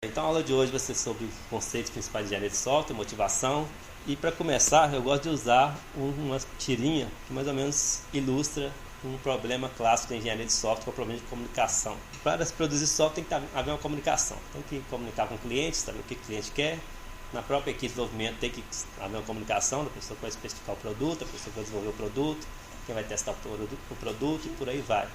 Então a aula de hoje vai ser sobre conceitos principais de engenharia de software, motivação. E para começar, eu gosto de usar uma tirinha que mais ou menos ilustra um problema clássico da engenharia de software, que é o problema de comunicação. Para se produzir software tem que haver uma comunicação. Tem que comunicar com o cliente, saber o que o cliente quer. Na própria equipe de desenvolvimento tem que haver uma comunicação da pessoa que vai especificar o produto, a pessoa que vai desenvolver o produto, quem vai testar o produto e por aí vai.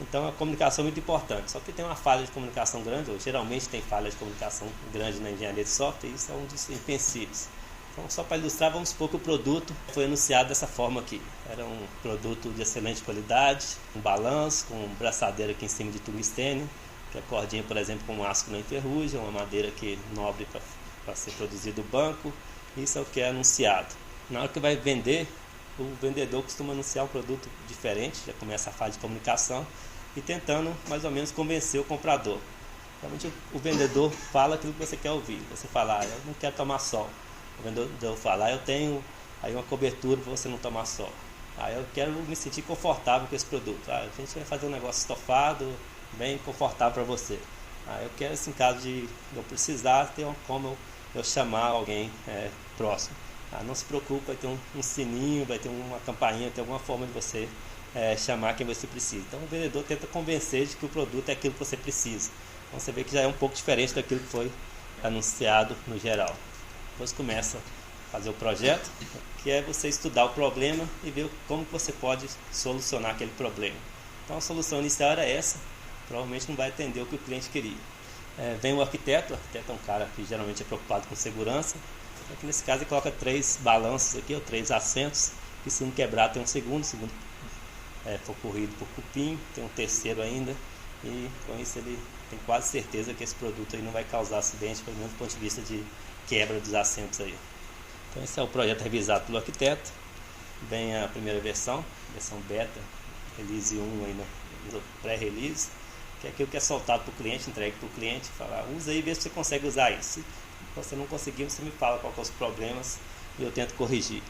Então a comunicação é muito importante, só que tem uma falha de comunicação grande, ou geralmente tem falha de comunicação grande na engenharia de software, e isso é um dos empecilhos. Então, só para ilustrar, vamos supor que o produto foi anunciado dessa forma aqui. Era um produto de excelente qualidade, um balanço, com um braçadeira aqui em cima de tungstênio, que a cordinha, por exemplo, com um aço que não enferruja, uma madeira que nobre para ser produzido do banco. Isso é o que é anunciado. Na hora que vai vender, o vendedor costuma anunciar um produto diferente, já começa a fase de comunicação, e tentando mais ou menos convencer o comprador. Realmente o vendedor fala aquilo que você quer ouvir. Você fala, eu não quero tomar sol. O vendedor fala, eu tenho aí uma cobertura para você não tomar sol. Eu quero me sentir confortável com esse produto. A gente vai fazer um negócio estofado, bem confortável para você. Eu quero, assim, em caso de eu precisar, ter como eu chamar alguém próximo. Não se preocupe, vai ter um sininho, vai ter uma campainha, vai ter alguma forma de você chamar quem você precisa. Então o vendedor tenta convencer de que o produto é aquilo que você precisa. Então você vê que já é um pouco diferente daquilo que foi anunciado no geral. Depois começa a fazer o projeto, que é você estudar o problema e ver como que você pode solucionar aquele problema. Então a solução inicial era essa, provavelmente não vai atender o que o cliente queria. Vem o arquiteto é um cara que geralmente é preocupado com segurança. Aqui nesse caso ele coloca 3 balanços aqui, ou 3 assentos, que se um quebrar tem um segundo for corrido por cupim, tem um terceiro ainda, e com isso ele tem quase certeza que esse produto aí não vai causar acidente, pelo menos do ponto de vista de quebra dos assentos aí. Então esse é o projeto revisado pelo arquiteto. Vem a primeira versão beta, release 1 aí no pré-release, que é aquilo que é soltado para o cliente, entregue para o cliente, falar, usa aí e vê se você consegue usar isso. Se você não conseguir, você me fala quais são os problemas e eu tento corrigir.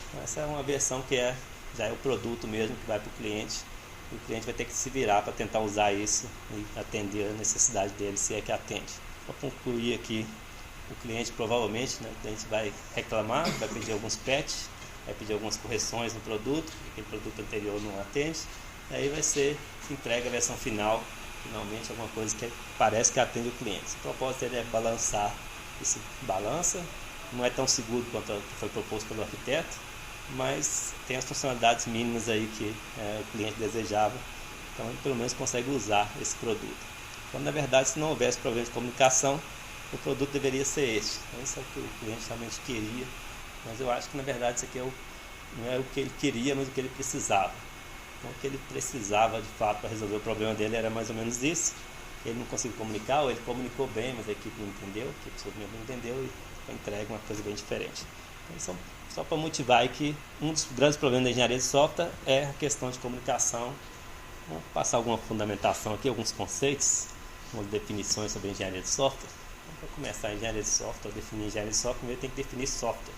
Então, essa é uma versão que já é o produto mesmo que vai para o cliente, e o cliente vai ter que se virar para tentar usar isso e atender a necessidade dele, se é que atende. Para concluir aqui, o cliente provavelmente, o cliente vai reclamar, vai pedir alguns patches, vai pedir algumas correções no produto, aquele produto anterior não atende, e aí vai ser entregue a versão final, finalmente alguma coisa que parece que atende o cliente. O propósito dele é balançar, isso balança, não é tão seguro quanto foi proposto pelo arquiteto, mas tem as funcionalidades mínimas aí que o cliente desejava, então ele pelo menos consegue usar esse produto. Então, na verdade, se não houvesse problema de comunicação, o produto deveria ser este. Então, isso é o que o cliente realmente queria, mas eu acho que na verdade isso aqui não é o que ele queria, mas o que ele precisava. Então, o que ele precisava de fato para resolver o problema dele era mais ou menos isso. Ele não conseguiu comunicar, ou ele comunicou bem, mas a equipe não entendeu, a equipe não entendeu, e foi entregue uma coisa bem diferente. Então, só para motivar aí que um dos grandes problemas da engenharia de software é a questão de comunicação. Vamos passar alguma fundamentação aqui, alguns conceitos, algumas definições sobre a engenharia de software. Para começar a engenharia de software, definir engenharia de software, primeiro tem que definir software.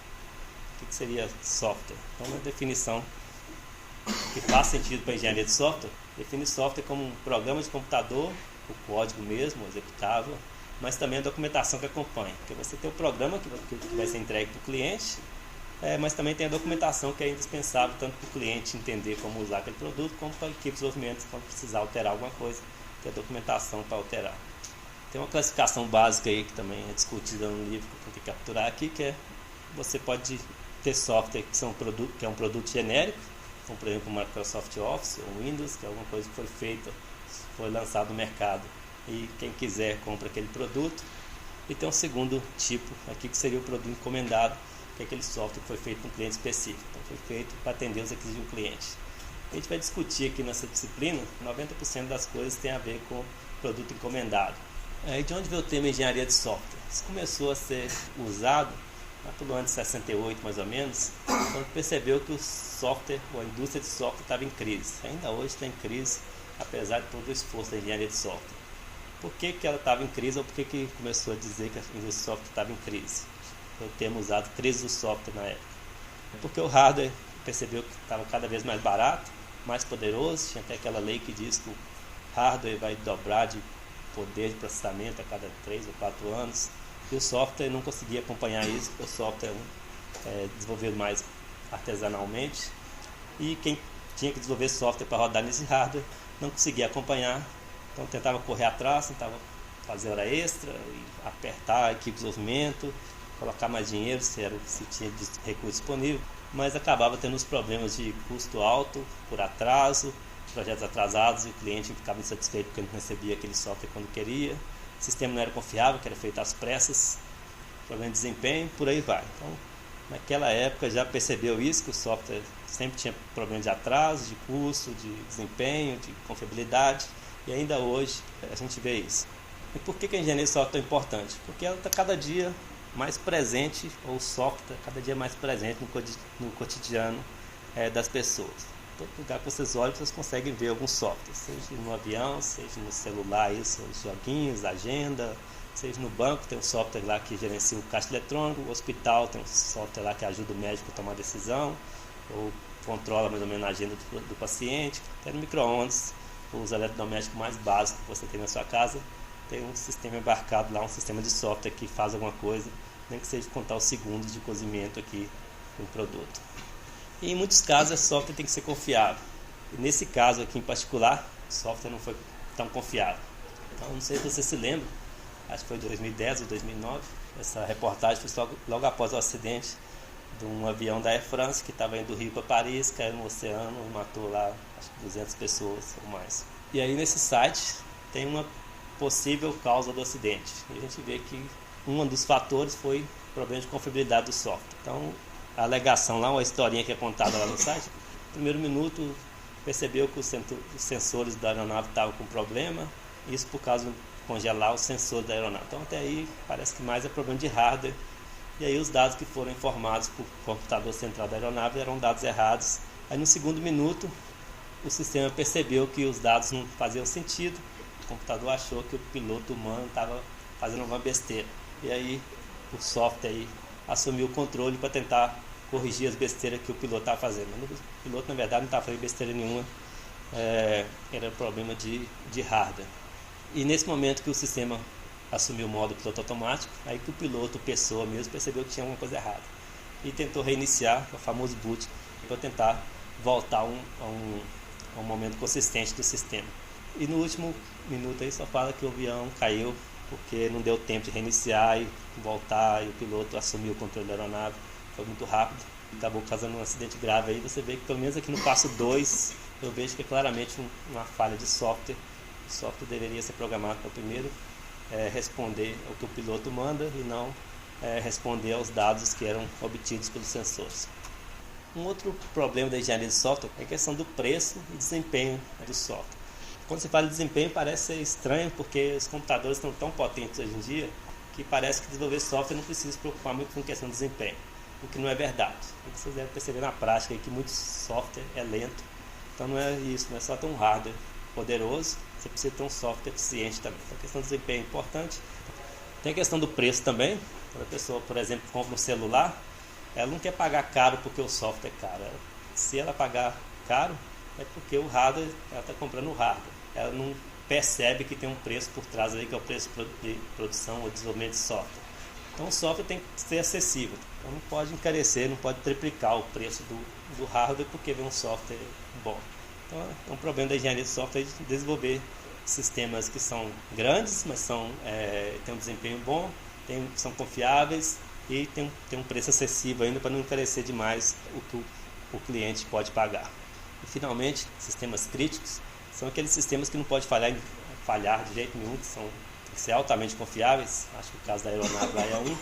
O que seria software? Então, uma definição que faz sentido para a engenharia de software, define software como um programa de computador, o código mesmo, executável, mas também a documentação que acompanha. Porque você tem o programa que vai ser entregue para o cliente, mas também tem a documentação que é indispensável tanto para o cliente entender como usar aquele produto, como para a equipe de desenvolvimento quando precisar alterar alguma coisa, ter a documentação para alterar. Tem uma classificação básica aí que também é discutida no livro que eu tentei capturar aqui, que você pode ter software que é um produto genérico, como por exemplo o Microsoft Office ou Windows, que é alguma coisa que foi feita, foi lançado no mercado e quem quiser compra aquele produto. E tem um segundo tipo aqui que seria o produto encomendado, que é aquele software que foi feito para um cliente específico, então foi feito para atender os requisitos de um cliente. A gente vai discutir aqui nessa disciplina, 90% das coisas tem a ver com produto encomendado. De onde veio o termo engenharia de software? Isso começou a ser usado lá pelo ano de 68 mais ou menos, quando percebeu que o software, ou a indústria de software estava em crise. Ainda hoje está em crise, apesar de todo o esforço da engenharia de software. Por que ela estava em crise, ou por que começou a dizer que a indústria de software estava em crise? Foi o termo usado, crise do software na época. Porque o hardware percebeu que estava cada vez mais barato, mais poderoso, tinha até aquela lei que diz que o hardware vai dobrar de poder de processamento a cada 3 ou 4 anos, e o software não conseguia acompanhar isso, porque o software é desenvolvido mais artesanalmente, e quem tinha que desenvolver software para rodar nesse hardware não conseguia acompanhar, então tentava correr atrás, tentava fazer hora extra, e apertar a equipe de desenvolvimento, colocar mais dinheiro se tinha recurso disponível, mas acabava tendo os problemas de custo alto por atraso, projetos atrasados, e o cliente ficava insatisfeito porque não recebia aquele software quando queria, o sistema não era confiável, que era feito às pressas, problema de desempenho, por aí vai. Então, naquela época já percebeu isso, que o software sempre tinha problema de atraso, de custo, de desempenho, de confiabilidade, e ainda hoje a gente vê isso. E por que a engenharia de software é importante? Porque ela está cada dia mais presente, ou o software cada dia mais presente no cotidiano das pessoas. Todo lugar que vocês olham, vocês conseguem ver algum software, seja no avião, seja no celular, isso, os joguinhos, agenda, seja no banco, tem um software lá que gerencia o caixa eletrônico, o hospital tem um software lá que ajuda o médico a tomar decisão, ou controla mais ou menos a agenda do paciente, até no micro-ondas, os eletrodomésticos mais básicos que você tem na sua casa, tem um sistema embarcado lá, um sistema de software que faz alguma coisa, nem que seja contar os segundos de cozimento aqui no produto. E em muitos casos, o software tem que ser confiável. E nesse caso aqui em particular, o software não foi tão confiável. Então, não sei se você se lembra, acho que foi 2010 ou 2009, essa reportagem foi logo após o acidente de um avião da Air France que estava indo do Rio para Paris, caiu no oceano e matou lá acho que 200 pessoas ou mais. E aí nesse site tem uma possível causa do acidente. E a gente vê que um dos fatores foi o problema de confiabilidade do software. Então, a alegação lá, uma historinha que é contada lá no site, no primeiro minuto percebeu que os sensores da aeronave estavam com problema, isso por causa de congelar os sensores da aeronave. Então, até aí parece que mais é problema de hardware. E aí os dados que foram informados por computador central da aeronave eram dados errados. Aí no segundo minuto, o sistema percebeu que os dados não faziam sentido. O computador achou que o piloto humano estava fazendo uma besteira. E aí o software aí assumiu o controle para tentar corrigir as besteiras que o piloto estava fazendo. Mas o piloto, na verdade, não estava fazendo besteira nenhuma. Era problema de hardware. E nesse momento que o sistema assumiu o modo piloto automático, aí que o piloto, pessoa mesmo, percebeu que tinha alguma coisa errada. E tentou reiniciar o famoso boot para tentar voltar a um momento consistente do sistema. E no último minuto aí só fala que o avião caiu porque não deu tempo de reiniciar e voltar, e o piloto assumiu o controle da aeronave, foi muito rápido, acabou causando um acidente grave. Aí você vê que pelo menos aqui no passo 2 eu vejo que é claramente uma falha de software. O software deveria ser programado para primeiro responder ao que o piloto manda e não responder aos dados que eram obtidos pelos sensores. Um outro problema da engenharia de software é a questão do preço e desempenho do software. Quando você fala de desempenho parece ser estranho, porque os computadores estão tão potentes hoje em dia que parece que desenvolver software não precisa se preocupar muito com questão de desempenho, o que não é verdade. E vocês devem perceber na prática que muito software é lento, então não é isso, não é só ter um hardware poderoso, você precisa ter um software eficiente também. Então a questão do desempenho é importante. Tem a questão do preço também. Quando a pessoa, por exemplo, compra um celular, ela não quer pagar caro porque o software é caro. Se ela pagar caro, é porque o hardware, ela está comprando o hardware. Ela não percebe que tem um preço por trás aí, que é o preço de produção ou desenvolvimento de software. Então o software tem que ser acessível. Então não pode encarecer, não pode triplicar o preço do hardware porque vem um software bom. Então é um problema da engenharia de software de desenvolver sistemas que são grandes, mas têm um desempenho bom, são confiáveis e tem um preço acessível ainda para não encarecer demais o que o cliente pode pagar. E finalmente, sistemas críticos são aqueles sistemas que não pode falhar de jeito nenhum, tem que ser altamente confiáveis. Acho que o caso da aeronave lá é um,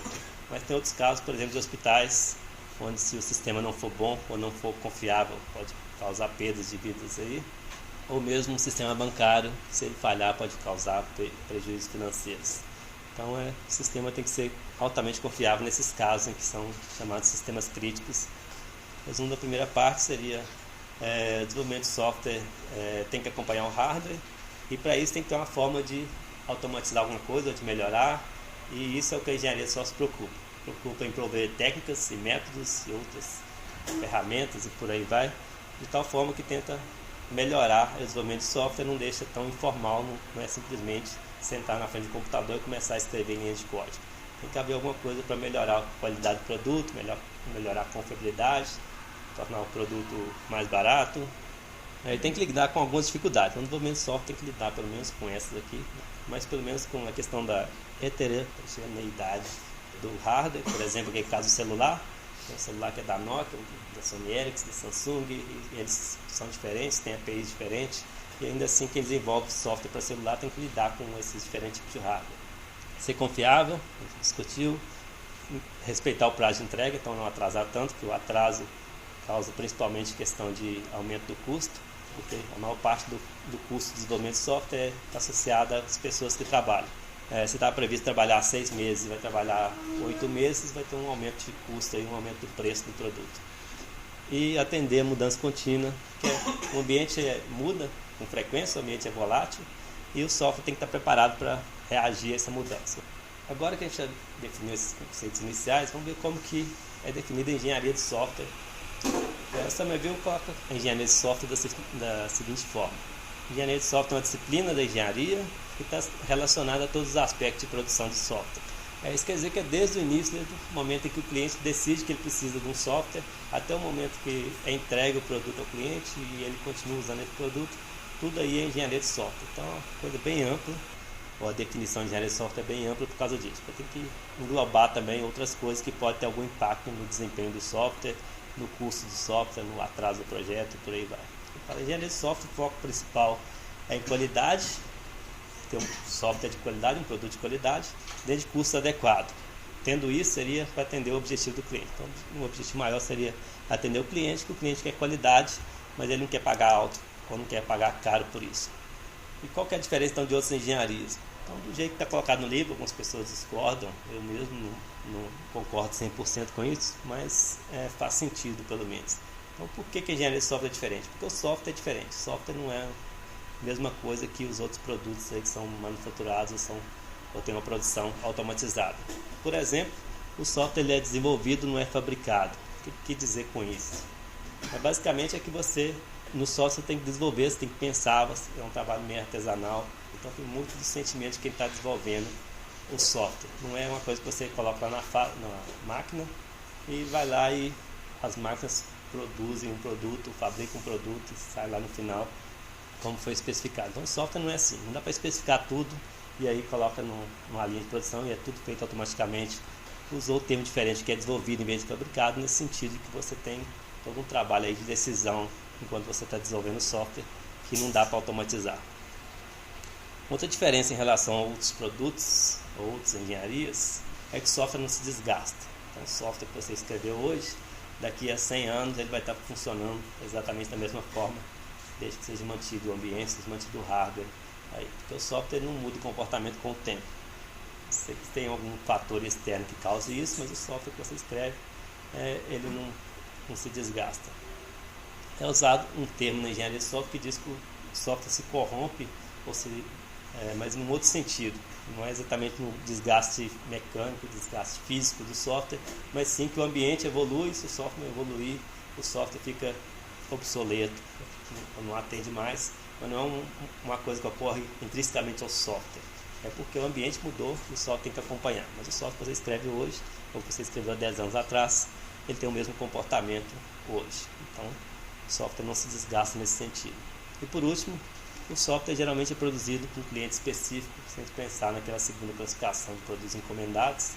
mas tem outros casos, por exemplo, de hospitais, onde se o sistema não for bom ou não for confiável, pode causar perdas de vidas aí, ou mesmo um sistema bancário, se ele falhar pode causar prejuízos financeiros. Então o sistema tem que ser altamente confiável nesses casos em que são chamados sistemas críticos. O resumo da primeira parte seria desenvolvimento de software tem que acompanhar o hardware, e para isso tem que ter uma forma de automatizar alguma coisa, de melhorar, e isso é o que a engenharia só se preocupa em prover técnicas e métodos e outras ferramentas e por aí vai, de tal forma que tenta melhorar o desenvolvimento de software, não deixa tão informal, não é simplesmente sentar na frente do computador e começar a escrever em linhas de código. Tem que haver alguma coisa para melhorar a qualidade do produto, melhorar a confiabilidade, tornar o produto mais barato. Aí tem que lidar com algumas dificuldades. O desenvolvimento de software tem que lidar pelo menos com essas aqui, mas pelo menos com a questão da heterogeneidade do hardware. Por exemplo, aqui é o caso do celular. Tem um celular que é da Nokia, da Sony Ericsson, da Samsung, e eles são diferentes, têm APIs diferentes, e ainda assim quem desenvolve software para celular tem que lidar com esses diferentes tipos de hardware. Ser confiável, a gente discutiu, respeitar o prazo de entrega, então não atrasar tanto, que o atraso causa principalmente questão de aumento do custo, porque a maior parte do custo do desenvolvimento de software está associada às pessoas que trabalham. Se está previsto trabalhar 6 meses e vai trabalhar 8 meses, vai ter um aumento de custo, um aumento do preço do produto. E atender a mudança contínua, que o ambiente muda com frequência, o ambiente é volátil, e o software tem que estar preparado para reagir a essa mudança. Agora que a gente já definiu esses conceitos iniciais, vamos ver como que é definida a engenharia de software. Essa review coloca a engenharia de software da seguinte forma. A engenharia de software é uma disciplina da engenharia que está relacionada a todos os aspectos de produção de software. Isso quer dizer que é desde o início, desde o momento em que o cliente decide que ele precisa de um software, até o momento que é entregue o produto ao cliente e ele continua usando esse produto, tudo aí é engenharia de software. Então é uma coisa bem ampla, ou a definição de engenharia de software é bem ampla por causa disso. Tem que englobar também outras coisas que podem ter algum impacto no desempenho do software, no custo do software, no atraso do projeto e por aí vai. Para a engenharia de software, o foco principal é em qualidade, ter um software de qualidade, um produto de qualidade, dentro de custo adequado. Tendo isso, seria para atender o objetivo do cliente. Então, o objetivo maior seria atender o cliente, que o cliente quer qualidade, mas ele não quer pagar alto ou não quer pagar caro por isso. E qual que é a diferença então, de outras engenharias? Então, do jeito que está colocado no livro, algumas pessoas discordam, eu mesmo não concordo 100% com isso, mas faz sentido pelo menos. Então, por que a engenharia de software é diferente? Porque o software é diferente. O software não é a mesma coisa que os outros produtos aí que são manufaturados ou tem uma produção automatizada. Por exemplo, o software ele é desenvolvido, não é fabricado. O que dizer com isso? Basicamente é que você, no software, tem que desenvolver, você tem que pensar, é um trabalho meio artesanal, então tem muito do sentimento de quem está desenvolvendo o software. Não é uma coisa que você coloca lá na máquina e vai lá e as máquinas produzem um produto, fabricam um produto e sai lá no final como foi especificado. Então o software não é assim, não dá para especificar tudo e aí coloca numa linha de produção e é tudo feito automaticamente. Usou o termo diferente que é desenvolvido em vez de fabricado, nesse sentido de que você tem todo um trabalho aí de decisão enquanto você está desenvolvendo o software que não dá para automatizar. Outra diferença em relação a outros produtos ou outras engenharias é que o software não se desgasta. Então o software que você escreveu hoje, daqui a 100 anos ele vai estar funcionando exatamente da mesma forma, desde que seja mantido o ambiente, seja mantido o hardware. Porque o software não muda o comportamento com o tempo. Sei que tem algum fator externo que cause isso, mas o software que você escreve, ele não se desgasta. É usado um termo na engenharia de software que diz que o software se corrompe, mas num outro sentido. Não é exatamente no desgaste mecânico, desgaste físico do software, mas sim que o ambiente evolui, se o software evoluir, o software fica obsoleto, não atende mais, mas não é uma coisa que ocorre intrinsecamente ao software. É porque o ambiente mudou e o software tem que acompanhar. Mas o software que você escreve hoje, ou que você escreveu há 10 anos atrás, ele tem o mesmo comportamento hoje. Então, o software não se desgasta nesse sentido. E por último, o software geralmente é produzido por um cliente específico, se a gente pensar naquela segunda classificação de produtos encomendados,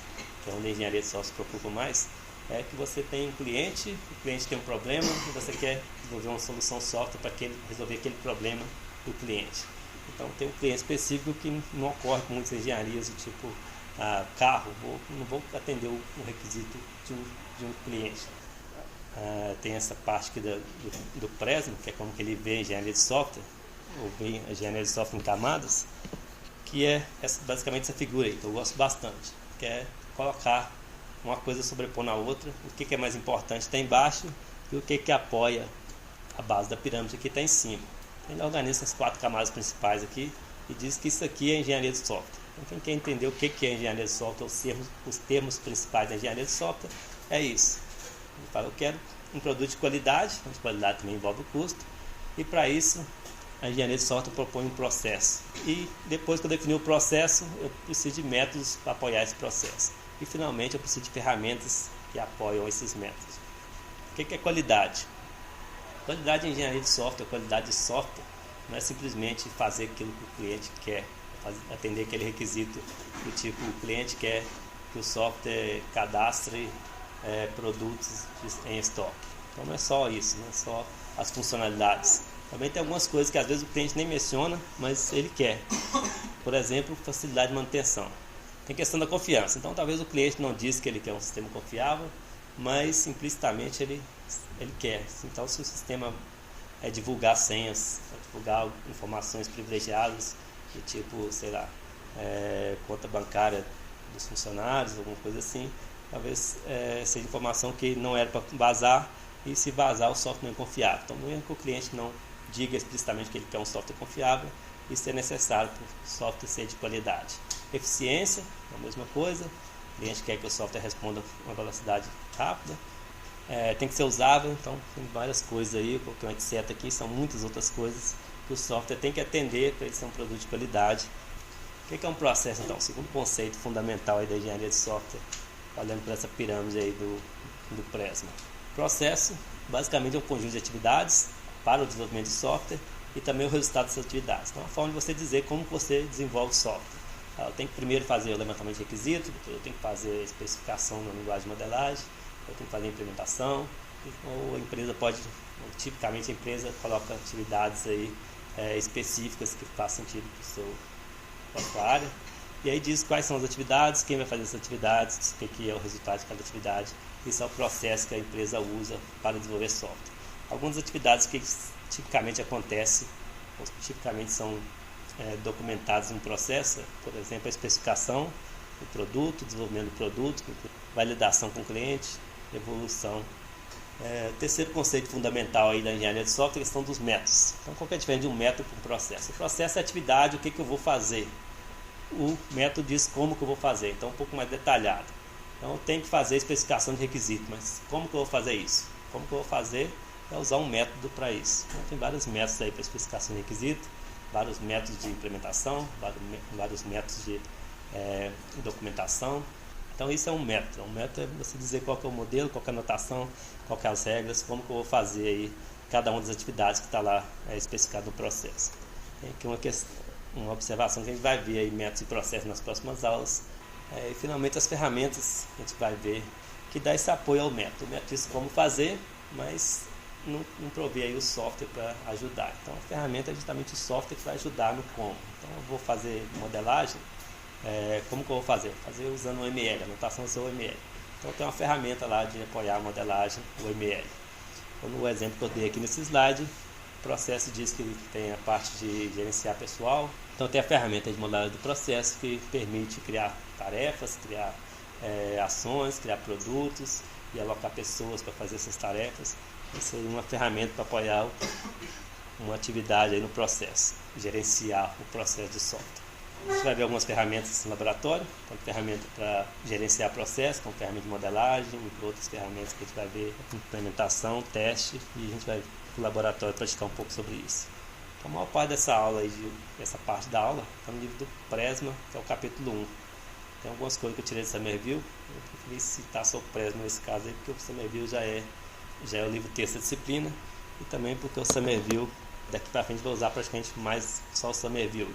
que é onde a engenharia de software se preocupa mais, é que você tem um cliente, o cliente tem um problema e você quer desenvolver uma solução software para resolver aquele problema do cliente. Então tem um cliente específico que não ocorre com muitas engenharias, do tipo carro, não vou atender o requisito de um cliente. Tem essa parte aqui do Presmo, que é como que ele vê a engenharia de software, ou vê a engenharia de software em camadas, que é basicamente essa figura aí, que eu gosto bastante, que é colocar uma coisa sobrepor na outra, o que é mais importante está embaixo e o que apoia a base da pirâmide que está em cima. Ele organiza as 4 camadas principais aqui e diz que isso aqui é engenharia de software. Então quem quer entender o que é engenharia de software, os termos principais da engenharia de software, é isso. Ele fala, eu quero um produto de qualidade, mas qualidade também envolve o custo, e para isso a engenharia de software propõe um processo. E depois que eu definir o processo, eu preciso de métodos para apoiar esse processo. E finalmente eu preciso de ferramentas que apoiam esses métodos. O que é qualidade? Qualidade em engenharia de software, qualidade de software, não é simplesmente fazer aquilo que o cliente quer, atender aquele requisito do tipo, o cliente quer que o software cadastre produtos em estoque. Então não é só isso, não é só as funcionalidades. Também tem algumas coisas que às vezes o cliente nem menciona, mas ele quer. Por exemplo, facilidade de manutenção. Tem questão da confiança. Então talvez o cliente não diz que ele quer um sistema confiável, mas implicitamente ele quer. Então se o sistema divulgar senhas, divulgar informações privilegiadas, do tipo, sei lá, conta bancária dos funcionários, alguma coisa assim, talvez seja informação que não era para vazar, e se vazar o software não é confiável. Então mesmo que o cliente não diga explicitamente que ele quer um software confiável, isso é necessário para o software ser de qualidade. Eficiência, a mesma coisa, o cliente quer que o software responda a uma velocidade rápida, tem que ser usável, então tem várias coisas aí, eu coloquei um etc aqui, são muitas outras coisas que o software tem que atender para ele ser um produto de qualidade. O que é um processo então? O segundo conceito fundamental aí da engenharia de software, olhando para essa pirâmide aí do Presma. Processo basicamente é um conjunto de atividades para o desenvolvimento de software e também o resultado dessas atividades. Então, é uma forma de você dizer como você desenvolve software. Eu tenho que primeiro fazer o levantamento de requisitos, depois eu tenho que fazer a especificação na linguagem de modelagem, eu tenho que fazer a implementação, ou a empresa tipicamente a empresa coloca atividades aí específicas que fazem sentido para a sua área, e aí diz quais são as atividades, quem vai fazer essas atividades, o que é o resultado de cada atividade. Isso é o processo que a empresa usa para desenvolver software. Algumas atividades que tipicamente acontecem, ou tipicamente são documentadas no processo, por exemplo, a especificação do produto, desenvolvimento do produto, validação com o cliente, evolução. Terceiro conceito fundamental aí da engenharia de software é a questão dos métodos. Então, qual que é a diferença de um método para um processo? O processo é a atividade, o que eu vou fazer. O método diz como que eu vou fazer, então um pouco mais detalhado. Então, eu tenho que fazer a especificação de requisito, mas como que eu vou fazer isso? Como que eu vou fazer? É usar um método para isso. Então, tem vários métodos aí para especificação de requisito, vários métodos de implementação, vários métodos de documentação. Então isso é um método. Um método é você dizer qual que é o modelo, qual que é a anotação, qual que é as regras, como que eu vou fazer aí cada uma das atividades que está lá especificado no processo. Tem aqui uma observação que a gente vai ver aí métodos e processos nas próximas aulas. E finalmente as ferramentas que a gente vai ver que dá esse apoio ao método. O método diz como fazer, mas não provê aí o software para ajudar. Então a ferramenta é justamente o software que vai ajudar no como. Então eu vou fazer modelagem, como que eu vou fazer? Vou fazer usando o ML, a anotação do seu ML. Então tem uma ferramenta lá de apoiar a modelagem, o ML. Então, no exemplo que eu dei aqui nesse slide, o processo diz que tem a parte de gerenciar pessoal. Então tem a ferramenta de modelagem do processo que permite criar tarefas, criar ações, criar produtos e alocar pessoas para fazer essas tarefas. Isso é uma ferramenta para apoiar uma atividade aí no processo, gerenciar o processo de software. A gente vai ver algumas ferramentas no laboratório, então ferramenta para gerenciar processo, como ferramenta de modelagem, e outras ferramentas que a gente vai ver, implementação, teste, e a gente vai no laboratório praticar um pouco sobre isso. Então, a maior parte dessa aula, essa parte da aula, está no livro do Presma, que é o capítulo 1. Tem algumas coisas que eu tirei do Somerville, eu preferi citar só o Presma nesse caso aí, porque o Somerville já é o livro texto da disciplina, e também porque o Somerville, daqui para frente, vai usar praticamente mais só o Somerville.